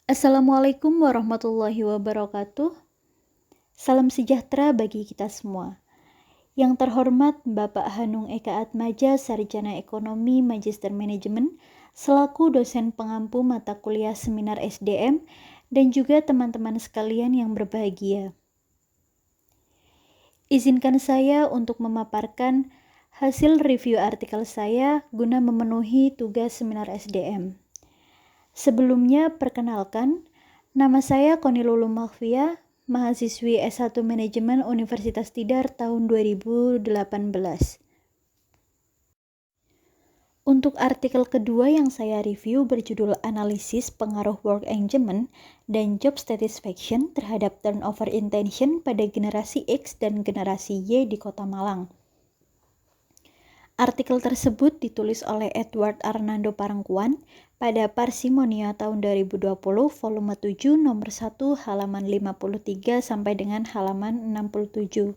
Assalamualaikum warahmatullahi wabarakatuh. Salam sejahtera bagi kita semua. Yang terhormat Bapak Hanung Eka Atmaja, Sarjana Ekonomi Magister Manajemen, selaku dosen pengampu mata kuliah Seminar SDM, dan juga teman-teman sekalian yang berbahagia. Izinkan saya untuk memaparkan hasil review artikel saya guna memenuhi tugas Seminar SDM. Sebelumnya, perkenalkan, nama saya Konilulu Mahfia, mahasiswi S1 Manajemen Universitas Tidar tahun 2018. Untuk artikel kedua yang saya review berjudul Analisis Pengaruh Work Engagement dan Job Satisfaction terhadap Turnover Intention pada generasi X dan generasi Y di Kota Malang. Artikel tersebut ditulis oleh Edward Arnando Parangkuan pada Parsimonia tahun 2020 volume 7 nomor 1 halaman 53 sampai dengan halaman 67.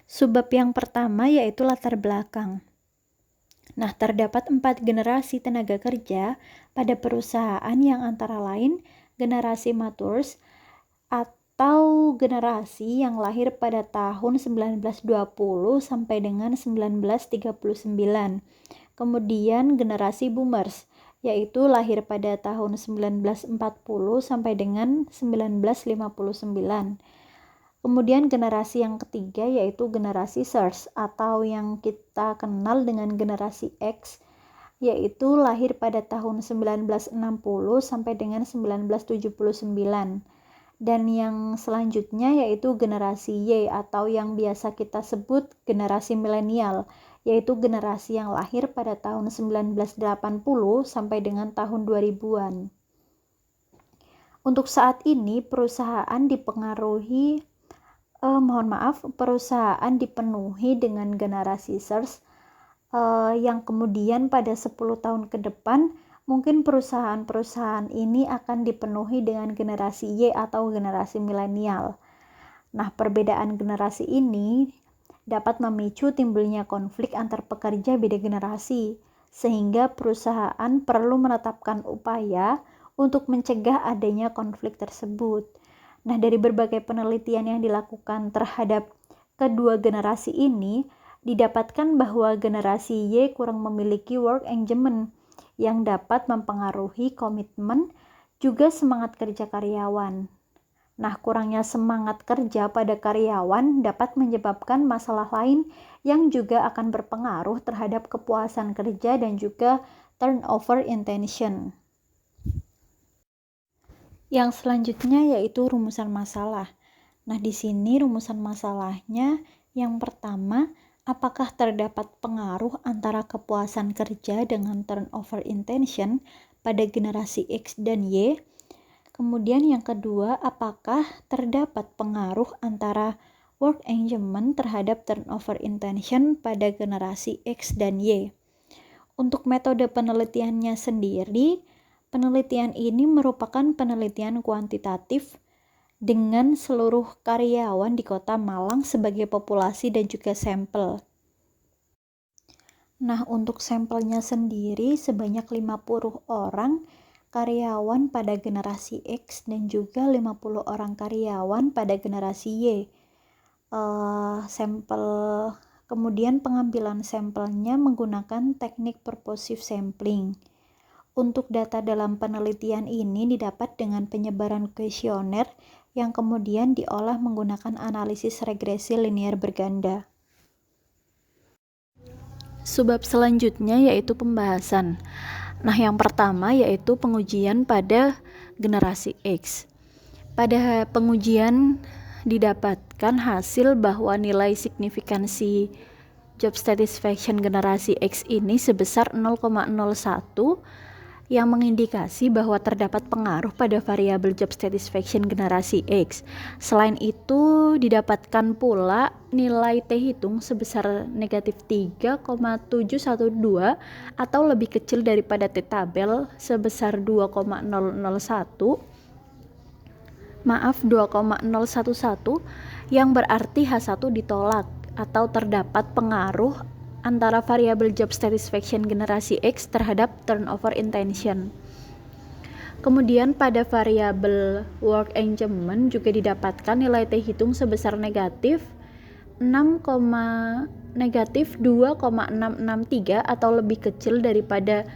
Subbab yang pertama yaitu latar belakang. Nah, terdapat 4 generasi tenaga kerja pada perusahaan yang antara lain generasi matures atau generasi yang lahir pada tahun 1920 sampai dengan 1939. Kemudian generasi boomers, yaitu lahir pada tahun 1940 sampai dengan 1959. Kemudian generasi yang ketiga yaitu generasi SARS atau yang kita kenal dengan generasi X, yaitu lahir pada tahun 1960 sampai dengan 1979. Dan yang selanjutnya yaitu generasi Y atau yang biasa kita sebut generasi milenial, yaitu generasi yang lahir pada tahun 1980 sampai dengan tahun 2000-an. Untuk saat ini perusahaan dipenuhi dengan generasi SARS yang kemudian pada 10 tahun ke depan mungkin perusahaan-perusahaan ini akan dipenuhi dengan generasi Y atau generasi milenial. Nah, perbedaan generasi ini dapat memicu timbulnya konflik antar pekerja beda generasi, sehingga perusahaan perlu menetapkan upaya untuk mencegah adanya konflik tersebut. Nah, dari berbagai penelitian yang dilakukan terhadap kedua generasi ini, didapatkan bahwa generasi Y kurang memiliki work engagement yang dapat mempengaruhi komitmen juga semangat kerja karyawan. Nah, kurangnya semangat kerja pada karyawan dapat menyebabkan masalah lain yang juga akan berpengaruh terhadap kepuasan kerja dan juga turnover intention. Yang selanjutnya yaitu rumusan masalah. Nah, di sini rumusan masalahnya yang pertama, apakah terdapat pengaruh antara kepuasan kerja dengan turnover intention pada generasi X dan Y? Kemudian yang kedua, apakah terdapat pengaruh antara work engagement terhadap turnover intention pada generasi X dan Y? Untuk metode penelitiannya sendiri, penelitian ini merupakan penelitian kuantitatif dengan seluruh karyawan di Kota Malang sebagai populasi dan juga sampel. Nah, untuk sampelnya sendiri sebanyak 50 orang karyawan pada generasi X dan juga 50 orang karyawan pada generasi Y. Kemudian pengambilan sampelnya menggunakan teknik purposive sampling. Untuk data dalam penelitian ini didapat dengan penyebaran kuesioner yang kemudian diolah menggunakan analisis regresi linear berganda. Subbab selanjutnya yaitu pembahasan. Nah, yang pertama yaitu pengujian pada generasi X. Pada pengujian didapatkan hasil bahwa nilai signifikansi job satisfaction generasi X ini sebesar 0,01 yang mengindikasi bahwa terdapat pengaruh pada variabel job satisfaction generasi X. Selain itu, didapatkan pula nilai T hitung sebesar negatif 3,712 atau lebih kecil daripada T tabel sebesar 2,011 yang berarti H1 ditolak atau terdapat pengaruh antara variabel job satisfaction generasi X terhadap turnover intention. Kemudian pada variabel work engagement juga didapatkan nilai T hitung sebesar negatif 2,663 atau lebih kecil daripada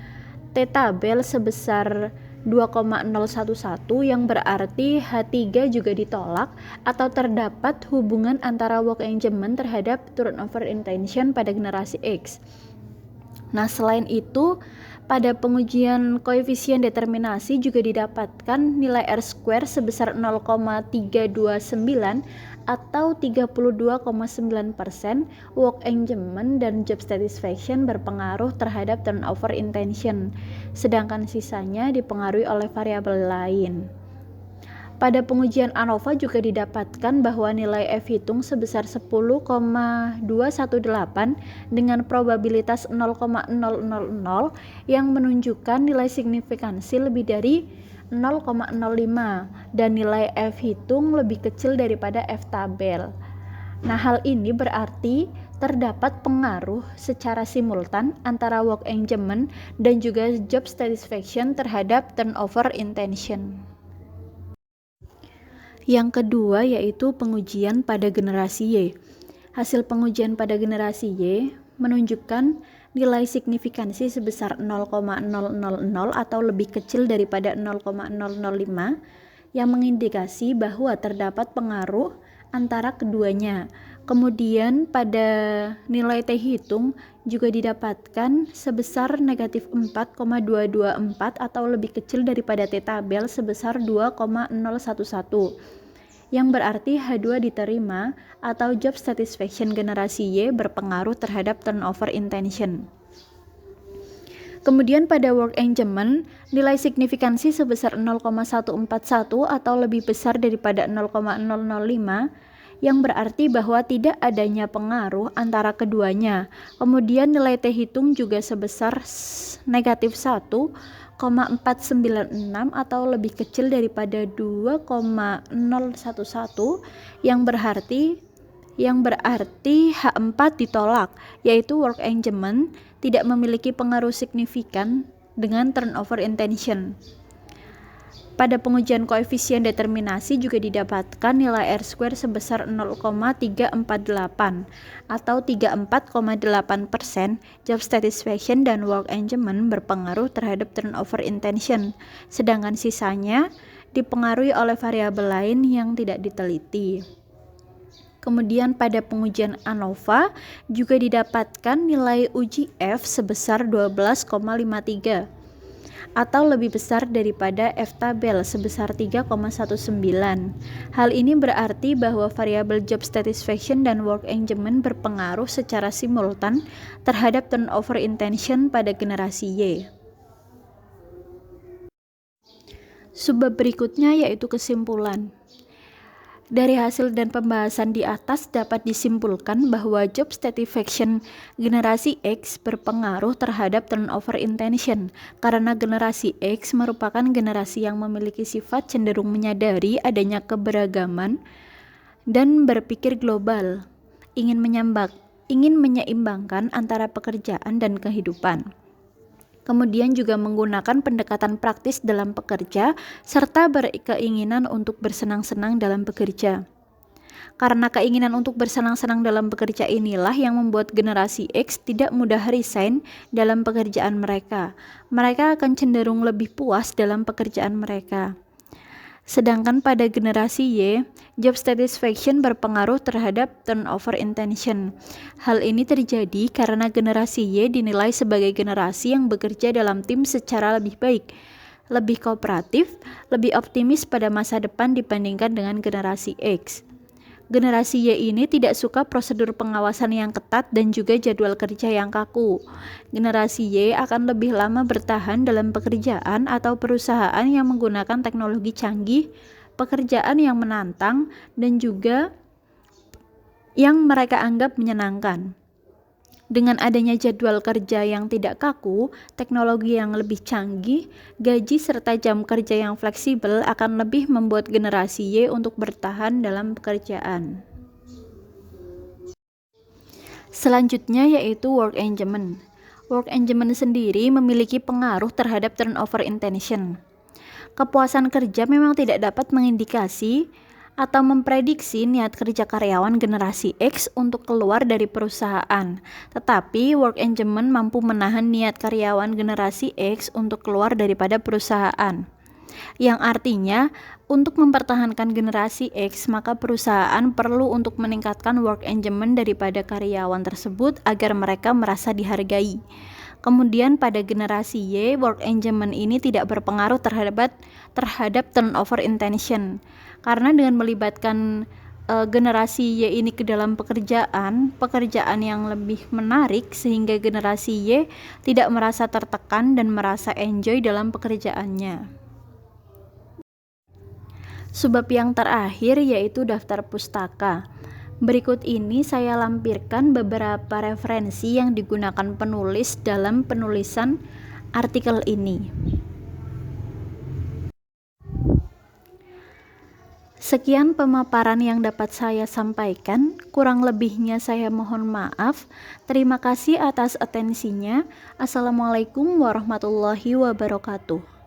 T tabel sebesar 2,011 yang berarti H3 juga ditolak atau terdapat hubungan antara work engagement terhadap turnover intention pada generasi X. Nah, selain itu, pada pengujian koefisien determinasi juga didapatkan nilai R² sebesar 0,329 atau 32,9%. Work engagement dan job satisfaction berpengaruh terhadap turnover intention, sedangkan sisanya dipengaruhi oleh variabel lain. Pada pengujian ANOVA juga didapatkan bahwa nilai F hitung sebesar 10,218 dengan probabilitas 0,000 yang menunjukkan nilai signifikansi lebih dari 0,05 dan nilai F hitung lebih kecil daripada F tabel. Nah, hal ini berarti terdapat pengaruh secara simultan antara work engagement dan juga job satisfaction terhadap turnover intention. Yang kedua yaitu pengujian pada generasi Y. Hasil pengujian pada generasi Y menunjukkan nilai signifikansi sebesar 0,000 atau lebih kecil daripada 0,005 yang mengindikasi bahwa terdapat pengaruh antara keduanya. Kemudian pada nilai T hitung juga didapatkan sebesar negatif 4,224 atau lebih kecil daripada T tabel sebesar 2,011 yang berarti H2 diterima atau job satisfaction generasi Y berpengaruh terhadap turnover intention. Kemudian pada work engagement, nilai signifikansi sebesar 0,141 atau lebih besar daripada 0,005 yang berarti bahwa tidak adanya pengaruh antara keduanya. Kemudian nilai T hitung juga sebesar negatif 1,496 atau lebih kecil daripada 2,011 yang berarti H4 ditolak, yaitu work engagement tidak memiliki pengaruh signifikan dengan turnover intention. Pada pengujian koefisien determinasi juga didapatkan nilai R² sebesar 0,348 atau 34,8%. Job satisfaction dan work engagement berpengaruh terhadap turnover intention, sedangkan sisanya dipengaruhi oleh variabel lain yang tidak diteliti. Kemudian pada pengujian ANOVA juga didapatkan nilai uji F sebesar 12,53 atau lebih besar daripada F tabel sebesar 3,19. Hal ini berarti bahwa variabel job satisfaction dan work engagement berpengaruh secara simultan terhadap turnover intention pada generasi Y. Subbab berikutnya yaitu kesimpulan. Dari hasil dan pembahasan di atas dapat disimpulkan bahwa job satisfaction generasi X berpengaruh terhadap turnover intention karena generasi X merupakan generasi yang memiliki sifat cenderung menyadari adanya keberagaman dan berpikir global, ingin menyeimbangkan antara pekerjaan dan kehidupan. Kemudian juga menggunakan pendekatan praktis dalam bekerja, serta berkeinginan untuk bersenang-senang dalam bekerja. Karena keinginan untuk bersenang-senang dalam bekerja inilah yang membuat generasi X tidak mudah resign dalam pekerjaan mereka. Mereka akan cenderung lebih puas dalam pekerjaan mereka. Sedangkan pada generasi Y, job satisfaction berpengaruh terhadap turnover intention. Hal ini terjadi karena generasi Y dinilai sebagai generasi yang bekerja dalam tim secara lebih baik, lebih kooperatif, lebih optimis pada masa depan dibandingkan dengan generasi X. Generasi Y ini tidak suka prosedur pengawasan yang ketat dan juga jadwal kerja yang kaku. Generasi Y akan lebih lama bertahan dalam pekerjaan atau perusahaan yang menggunakan teknologi canggih, pekerjaan yang menantang, dan juga yang mereka anggap menyenangkan. Dengan adanya jadwal kerja yang tidak kaku, teknologi yang lebih canggih, gaji serta jam kerja yang fleksibel akan lebih membuat generasi Y untuk bertahan dalam pekerjaan. Selanjutnya yaitu work engagement. Work engagement sendiri memiliki pengaruh terhadap turnover intention. Kepuasan kerja memang tidak dapat mengindikasi atau memprediksi niat kerja karyawan generasi X untuk keluar dari perusahaan. Tetapi work engagement mampu menahan niat karyawan generasi X untuk keluar daripada perusahaan. Yang artinya, untuk mempertahankan generasi X, maka perusahaan perlu untuk meningkatkan work engagement daripada karyawan tersebut agar mereka merasa dihargai. Kemudian pada generasi Y, work engagement ini tidak berpengaruh terhadap turnover intention. Karena dengan melibatkan generasi Y ini ke dalam pekerjaan yang lebih menarik, sehingga generasi Y tidak merasa tertekan dan merasa enjoy dalam pekerjaannya. Subbab yang terakhir yaitu daftar pustaka. Berikut ini saya lampirkan beberapa referensi yang digunakan penulis dalam penulisan artikel ini. Sekian pemaparan yang dapat saya sampaikan, kurang lebihnya saya mohon maaf. Terima kasih atas atensinya. Assalamualaikum warahmatullahi wabarakatuh.